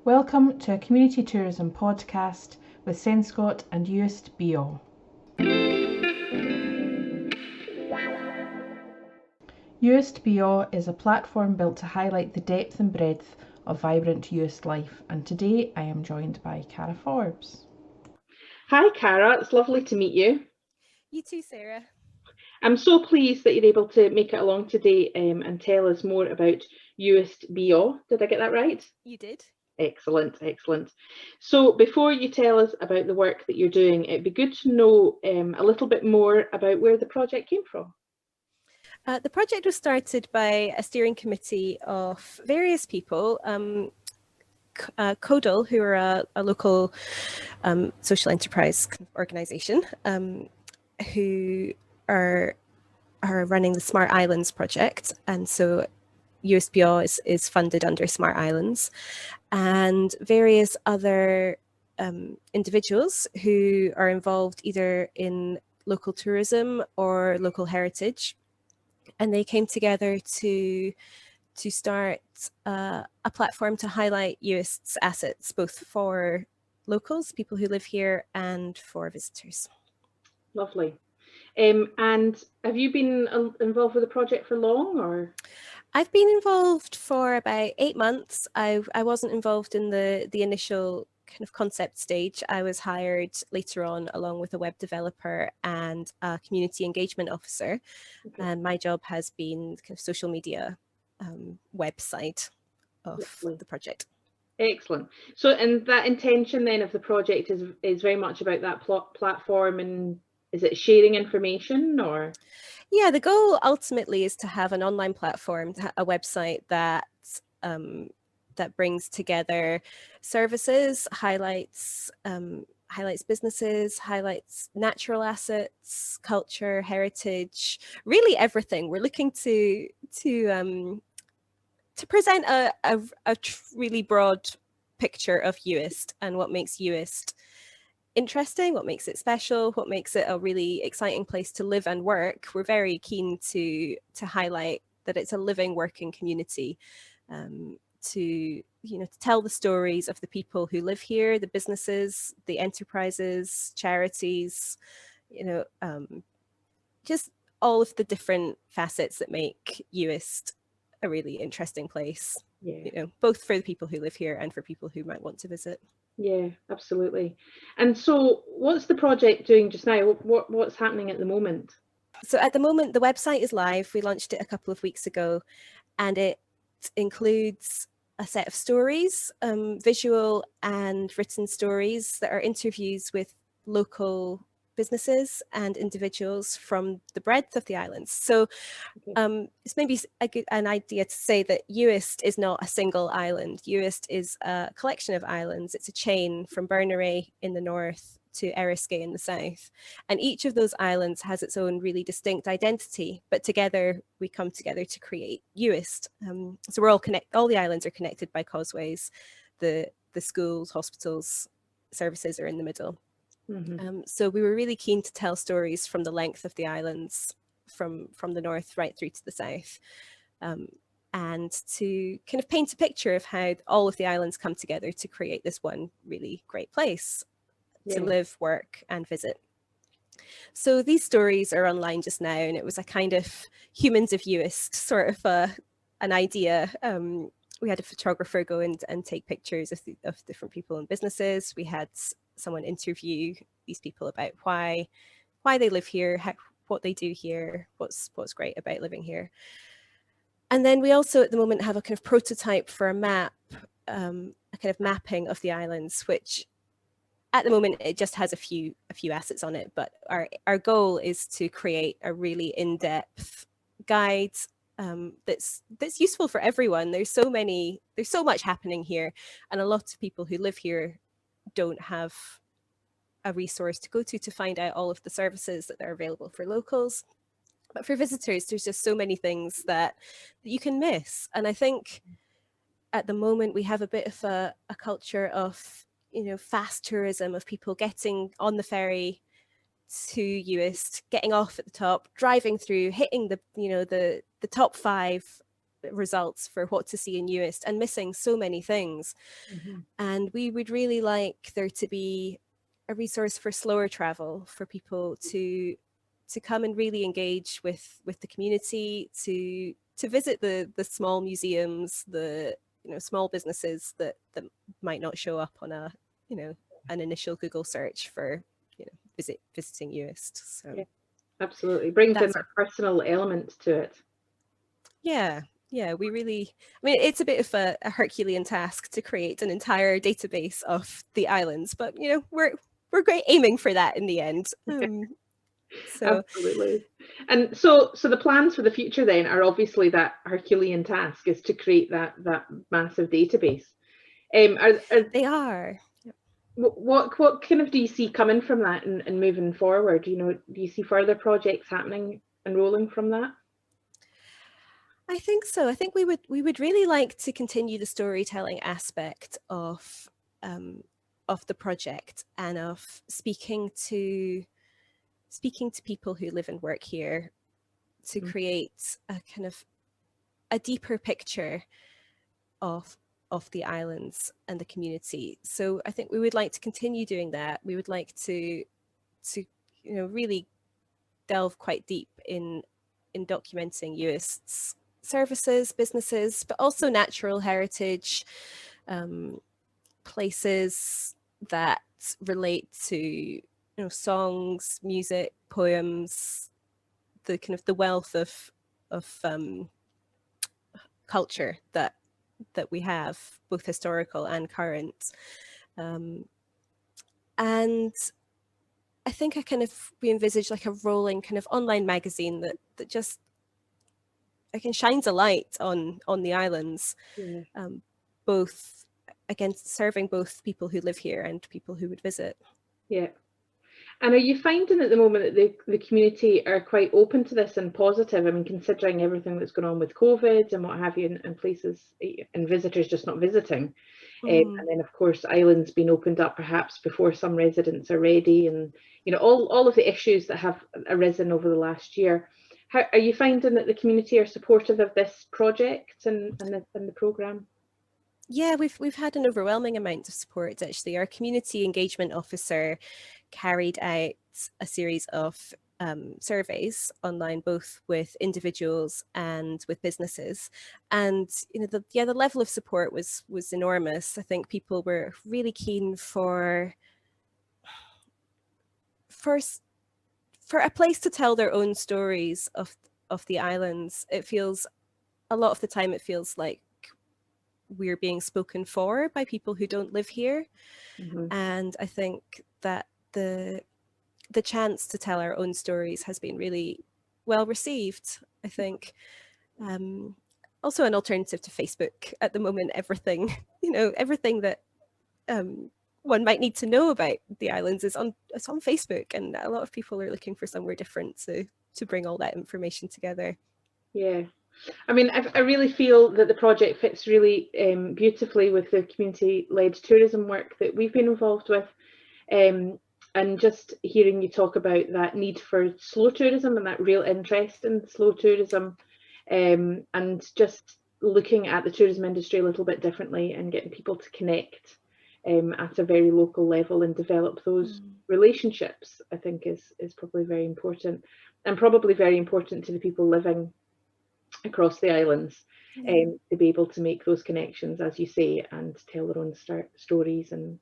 Welcome to a community tourism podcast with Scott and Uist Beò. Uist Beò is a platform built to highlight the depth and breadth of vibrant Uist life, and today I am joined by Cara Forbes. Hi Cara, it's lovely to meet you. You too, Sarah. I'm so pleased that you're able to make it along today and tell us more about Uist Beò. Did I get that right? You did. Excellent, excellent. So before you tell us about the work that you're doing, it'd be good to know a little bit more about where the project came from. The project was started by a steering committee of various people, Codal, who are a local social enterprise organisation, who are running the Smart Islands project, and so Uist Beò is funded under Smart Islands, and various other individuals who are involved either in local tourism or local heritage, and they came together to start a platform to highlight Uist's assets, both for locals, people who live here, and for visitors. Lovely. And have you been involved with the project for long, or? I've been involved for about 8 months. I wasn't involved in the initial kind of concept stage. I was hired later on along with a web developer and a community engagement officer. Okay. And my job has been kind of social media website of the project. Excellent. So, and that intention then of the project is very much about that platform, and is it sharing information, or? Yeah, the goal ultimately is to have an online platform, a website that that brings together services, highlights businesses, highlights natural assets, culture, heritage, really everything. We're looking to present a really broad picture of Uist and what makes Uist interesting, what makes it special, what makes it a really exciting place to live and work. We're very keen to highlight that it's a living, working community, to tell the stories of the people who live here, the businesses, the enterprises, charities, just all of the different facets that make Uist a really interesting place. Yeah. Both for the people who live here and for people who might want to visit. Yeah, absolutely. And so what's the project doing just now? What's happening at the moment? So at the moment, the website is live. We launched it a couple of weeks ago, and it includes a set of stories, visual and written stories that are interviews with local businesses and individuals from the breadth of the islands. So it's maybe an idea to say that Uist is not a single island. Uist is a collection of islands. It's a chain from Berneray in the north to Eriskay in the south. And each of those islands has its own really distinct identity, but together we come together to create Uist. So we're all the islands are connected by causeways. The schools, hospitals, services are in the middle. Mm-hmm. So we were really keen to tell stories from the length of the islands, from the north right through to the south, and to kind of paint a picture of how all of the islands come together to create this one really great place to live, work, and visit. So these stories are online just now, and it was a kind of Humans of Uist sort of an idea. We had a photographer go in and take pictures of different people and businesses. We had someone interview these people about why they live here, what they do here, what's great about living here. And then we also at the moment have a kind of prototype for a map, a kind of mapping of the islands, which at the moment it just has a few assets on it, but our goal is to create a really in-depth guide that's useful for everyone. There's so much happening here, and a lot of people who live here don't have a resource to go to find out all of the services that are available for locals. But for visitors, there's just so many things that you can miss. And I think at the moment we have a bit of a culture of, fast tourism, of people getting on the ferry to Uist, getting off at the top, driving through, hitting the top 5 results for what to see in Uist and missing so many things. And we would really like there to be a resource for slower travel, for people to come and really engage with the community, to visit the small museums, the small businesses that might not show up on a an initial Google search for visiting Uist. So yeah, absolutely brings in that's that personal element to it. Yeah, we really, I mean, it's a bit of a Herculean task to create an entire database of the islands, but we're great aiming for that in the end. So Absolutely. And so the plans for the future then are obviously that Herculean task is to create that massive database. they are. What kind of do you see coming from that and moving forward? Do you see further projects happening and rolling from that? I think so. I think we would really like to continue the storytelling aspect of the project and of speaking to people who live and work here to create a kind of a deeper picture of the islands and the community. So I think we would like to continue doing that. We would like to really delve quite deep in documenting Uist's services, businesses, but also natural heritage, places that relate to songs, music, poems, the kind of the wealth of culture that we have, both historical and current. And I think we envisage like a rolling kind of online magazine that just again shines a light on the islands, both against serving both people who live here and people who would visit. Yeah. And are you finding at the moment that the community are quite open to this and positive? I mean, considering everything that's going on with COVID and what have you in places, and visitors just not visiting. And then, of course, islands being opened up perhaps before some residents are ready, and all of the issues that have arisen over the last year. How are you finding that the community are supportive of this project and the programme? Yeah, we've had an overwhelming amount of support, actually. Our community engagement officer carried out a series of surveys online, both with individuals and with businesses, and the level of support was enormous. I think people were really keen for a place to tell their own stories of the islands. It feels a lot of the time like we're being spoken for by people who don't live here. And I think that the chance to tell our own stories has been really well received. I think also an alternative to Facebook at the moment. Everything that one might need to know about the islands is on Facebook, and a lot of people are looking for somewhere different to bring all that information together. Yeah. I mean, I really feel that the project fits really beautifully with the community-led tourism work that we've been involved with. And just hearing you talk about that need for slow tourism and that real interest in slow tourism, and just looking at the tourism industry a little bit differently and getting people to connect at a very local level and develop those relationships, I think is probably very important, and probably very important to the people living across the islands, to be able to make those connections, as you say, and tell their own stories and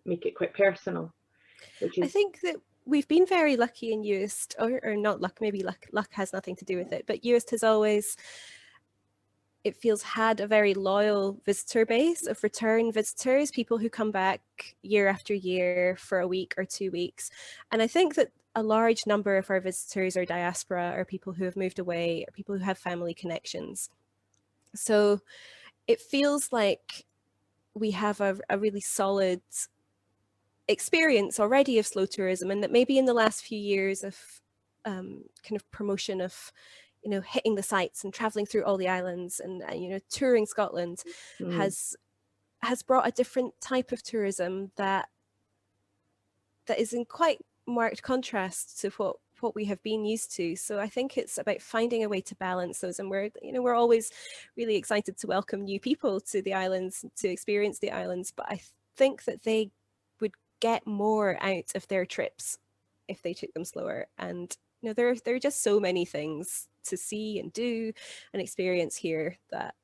make it quite personal. I think that we've been very lucky in Uist, or not luck, maybe luck has nothing to do with it, but Uist has always, it feels, had a very loyal visitor base of return visitors, people who come back year after year for a week or 2 weeks. And I think that a large number of our visitors are diaspora, or people who have moved away, or people who have family connections. So it feels like we have a really solid experience already of slow tourism, and that maybe in the last few years of kind of promotion of hitting the sites and traveling through all the islands and touring Scotland has brought a different type of tourism that is in quite marked contrast to what we have been used to. So I think it's about finding a way to balance those, and we're always really excited to welcome new people to the islands, to experience the islands, but I think that they would get more out of their trips if they took them slower. And there are just so many things to see and do and experience here that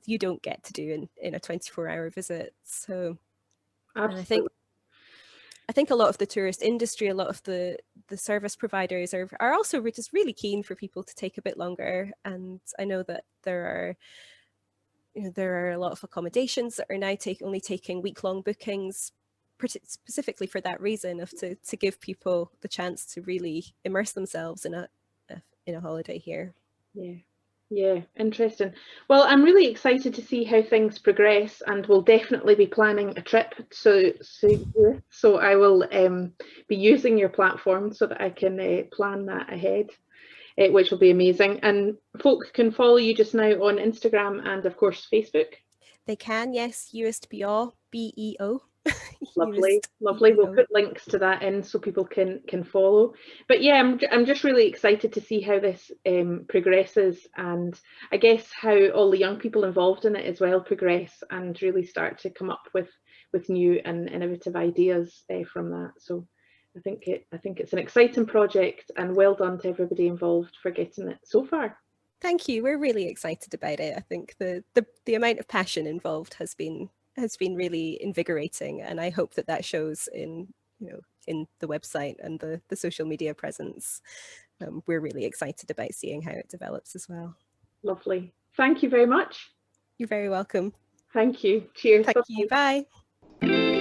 you don't get to do in a 24-hour visit. So Absolutely. And I think a lot of the tourist industry, a lot of the service providers are also just really keen for people to take a bit longer. And I know that there are a lot of accommodations that are now only taking week-long bookings, specifically for that reason, of to give people the chance to really immerse themselves in a holiday here. Yeah, interesting. Well, I'm really excited to see how things progress, and we'll definitely be planning a trip. So I will be using your platform so that I can plan that ahead, which will be amazing. And folk can follow you just now on Instagram and, of course, Facebook. They can, yes. Uist Beò, BEO. Lovely. We'll put links to that in so people can follow. But yeah, I'm just really excited to see how this progresses, and I guess how all the young people involved in it as well progress and really start to come up with new and innovative ideas from that. So I think it's an exciting project, and well done to everybody involved for getting it so far. Thank you. We're really excited about it. I think the amount of passion involved has been really invigorating, and I hope that shows in the website and the social media presence. We're really excited about seeing how it develops as well. Lovely. Thank you very much. You're very welcome. Thank you. Cheers. Thank you. Bye.